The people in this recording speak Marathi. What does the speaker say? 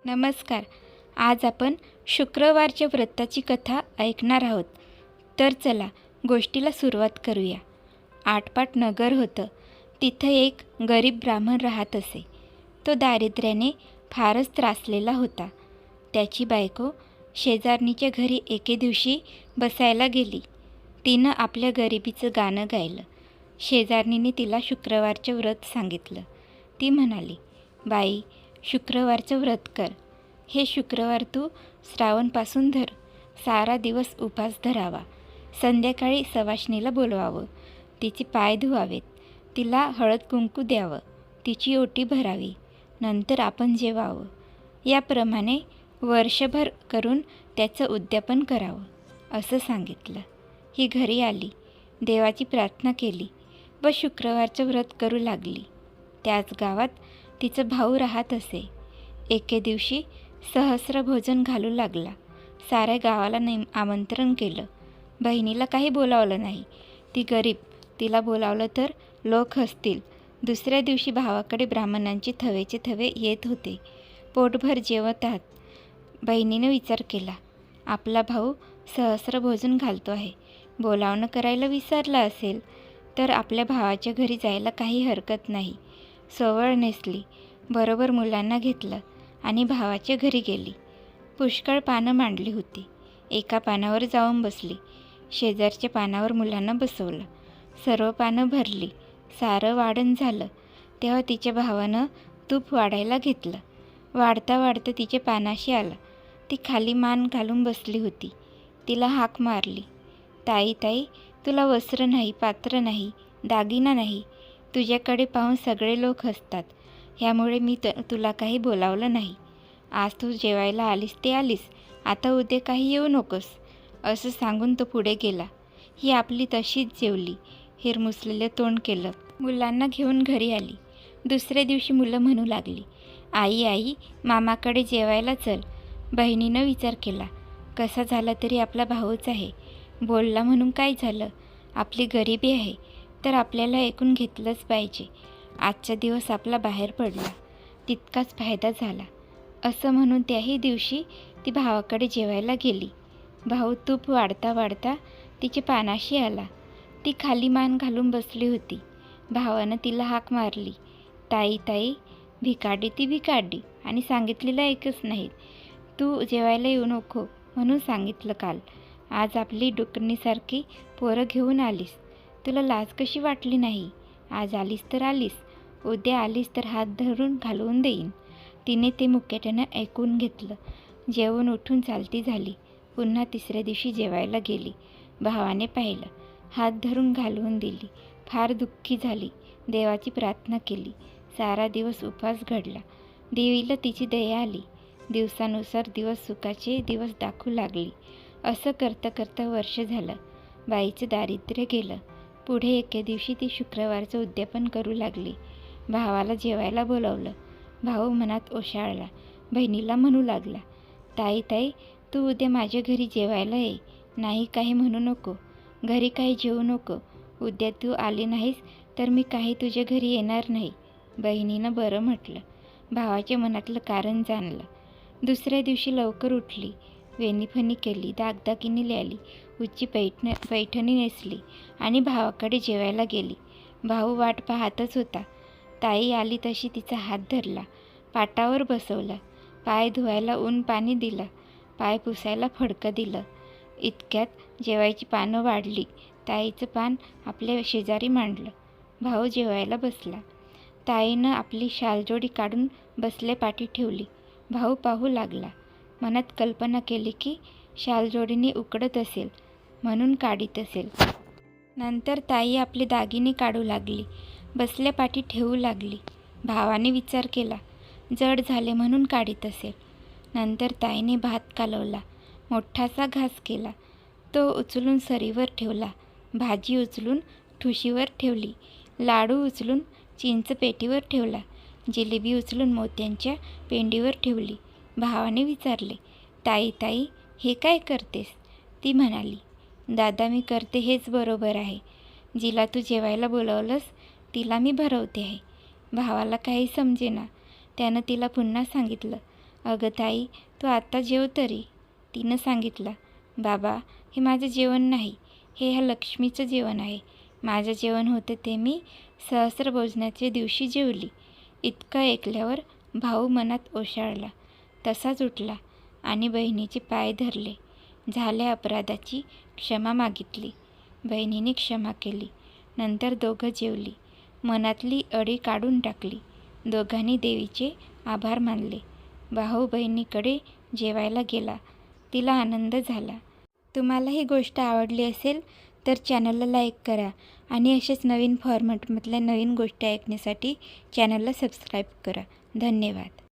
नमस्कार. आज आपण शुक्रवारच्या व्रताची कथा ऐकणार आहोत. तर चला गोष्टीला सुरुवात करूया. आटपाट नगर होतं. तिथं एक गरीब ब्राह्मण राहत असे. तो दारिद्र्याने फारच त्रासलेला होता. त्याची बायको शेजारणीच्या घरी एके दिवशी बसायला गेली. तिनं आपल्या गरिबीचं गाणं गायलं. शेजारणीने तिला शुक्रवारचं व्रत सांगितलं. ती म्हणाली, बाई, शुक्रवारचं व्रत कर. हे शुक्रवार तू श्रावणपासून धर. सारा दिवस उपास धरावा. संध्याकाळी सवाष्णीला बोलवावं. तिचे पाय धुवावेत. तिला हळद कुंकू द्यावं. तिची ओटी भरावी. नंतर आपण जेवावं. याप्रमाणे वर्षभर करून त्याचं उद्यापन करावं असं सांगितलं. ही घरी आली, देवाची प्रार्थना केली व शुक्रवारचं व्रत करू लागली. त्याच गावात तिचं भाऊ राहत असे. एके दिवशी सहस्र भोजन घालू लागला. साऱ्या गावाला आमंत्रण केलं. बहिणीला काही बोलावलं नाही. ती गरीब, तिला बोलावलं तर लोक हसतील. दुसऱ्या दिवशी भावाकडे ब्राह्मणांचे थवेचे थवे येत होते. पोटभर जेवतात. बहिणीनं विचार केला, आपला भाऊ सहस्र भोजन घालतो आहे. बोलावणं करायला विसरला असेल तर आपल्या भावाच्या घरी जायला काही हरकत नाही. सोवळ नेसली, बरोबर मुलांना घेतलं आणि भावाच्या घरी गेली. पुष्कळ पानं मांडली होती. एका पानावर जाऊन बसली. शेजारच्या पानावर मुलांना बसवलं. सर्व पानं भरली. सारं वाढण झालं तेव्हा तिच्या भावानं तूप वाढायला घेतलं. वाढता वाढता तिच्या पानाशी आला. ती खाली मान घालून बसली होती. तिला हाक मारली, ताई ताई, तुला वस्त्र नाही, पात्र नाही, दागिना नाही. तुझ्याकडे पाहून सगळे लोक हसतात. ह्यामुळे मी तुला काही बोलावलं नाही. आज तू जेवायला आलीस ते आलीस, आता उद्या काही येऊ नकोस असं सांगून तो पुढे गेला. ही आपली तशीच जेवली. हिरमुसलेलं तोंड केलं. मुलांना घेऊन घरी आली. दुसऱ्या दिवशी मुलं म्हणू लागली, आई आई, मामाकडे जेवायला चल. बहिणीनं विचार केला, कसा झाला तरी आपला भाऊच आहे. बोलला म्हणून काय झालं? आपली गरिबी आहे तर आपल्याला ऐकून घेतलंच पाहिजे. आजचा दिवस आपला बाहेर पडला, तितकाच फायदा झाला असं म्हणून त्याही दिवशी ती भावाकडे जेवायला गेली. भाऊ तूप वाढता वाढता तिच्या पानाशी आला. ती खाली मान घालून बसली होती. भावानं तिला हाक मारली, ताई ताई, भिकाडी ती भिकाडी आणि सांगितलेलं ऐकच नाही. तू जेवायला येऊ नको म्हणून सांगितलं काल. आज आपली डुकरणीसारखी पोरं घेऊन आलीस. तुला लाज कशी वाटली नाही? आज आलीस तर आलीस, उद्या आलीस तर हात धरून घालवून देईन. तिने ते मुक्याट्यानं ऐकून घेतलं. जेवून उठून चालती झाली. पुन्हा तिसऱ्या दिवशी जेवायला गेली. भावाने पाहिलं, हात धरून घालवून दिली. फार दुःखी झाली. देवाची प्रार्थना केली. सारा दिवस उपवास घडला. देवीला तिची दया आली. दिवसानुसार दिवस सुखाचे दिवस दाखवू लागली. असं करता करता वर्ष झालं. बाईचं दारिद्र्य गेलं. पुढे एके दिवशी ती शुक्रवारचं उद्यापन करू लागली. भावाला जेवायला बोलावलं. भाऊ मनात ओशाळला. बहिणीला म्हणू लागला, ताई ताई, तू उद्या माझ्या घरी जेवायला ये. नाही काही म्हणू नको. घरी काही जेवू नको. उद्या तू आली नाहीस तर मी काही तुझ्या घरी येणार नाही. बहिणीनं बरं म्हटलं. भावाच्या मनातलं कारण जाणलं. दुसऱ्या दिवशी लवकर उठली. वेणीफणी केली, दागदागिने लिहिली, उच्ची पैठणी नेसली आणि भावाकडे जेवायला गेली. भाऊ वाट पाहतच होता. ताई आली तशी तिचा हात धरला. पाटावर बसवला. पाय धुवायला ऊन पाणी दिलं. पाय पुसायला फडकं दिलं. इतक्यात जेवायची पानं वाढली. ताईचं पान आपल्या शेजारी मांडलं. भाऊ जेवायला बसला. ताईनं आपली शालजोडी काढून बसल्या पाठी ठेवली. भाऊ पाहू लागला. मनात कल्पना केली की शालजोडीने उकडत असेल म्हणून काढीत असेल. नंतर ताई आपले दागिने काढू लागली. बसल्या पाठी ठेवू लागली. भावाने विचार केला, जड झाले म्हणून काढीत असेल. नंतर ताईने भात कालवला. मोठासा घास केला. तो उचलून सरीवर ठेवला. भाजी उचलून ठुशीवर ठेवली. लाडू उचलून चिंच पेटीवर ठेवला. जिलेबी उचलून मोत्यांच्या पेंडीवर ठेवली. भावाने विचारले, ताई ताई, हे काय करतेस? ती म्हणाली, दादा, मी करते हेच बरोबर आहे. जिला तू जेवायला बोलवलंस तिला मी भरवते आहे. भावाला काही समजेना. त्यानं तिला पुन्हा सांगितलं, अगं ताई, तू आता जेव तरी. तिनं सांगितलं. बाबा, हे माझं जेवण नाही, हे ह्या लक्ष्मीचं जेवण आहे. माझं जेवण होतं ते मी सहस्त्रभोजनाच्या दिवशी जेवली. इतकं ऐकल्यावर भाऊ मनात ओशाळला. तसाच उठला आणि बहिणीचे पाय धरले. झाल्या अपराधाची क्षमा मागितली. बहिणीने क्षमा केली. नंतर दोघं जेवली. मनातली अडी काढून टाकली. दोघांनी देवीचे आभार मानले. भाऊ बहिणीकडे जेवायला गेला. तिला आनंद झाला. तुम्हाला ही गोष्ट आवडली असेल तर चॅनलला लाईक करा आणि असेच नवीन फॉर्मॅटमधल्या नवीन गोष्टी ऐकण्यासाठी चॅनलला सबस्क्राईब करा. धन्यवाद.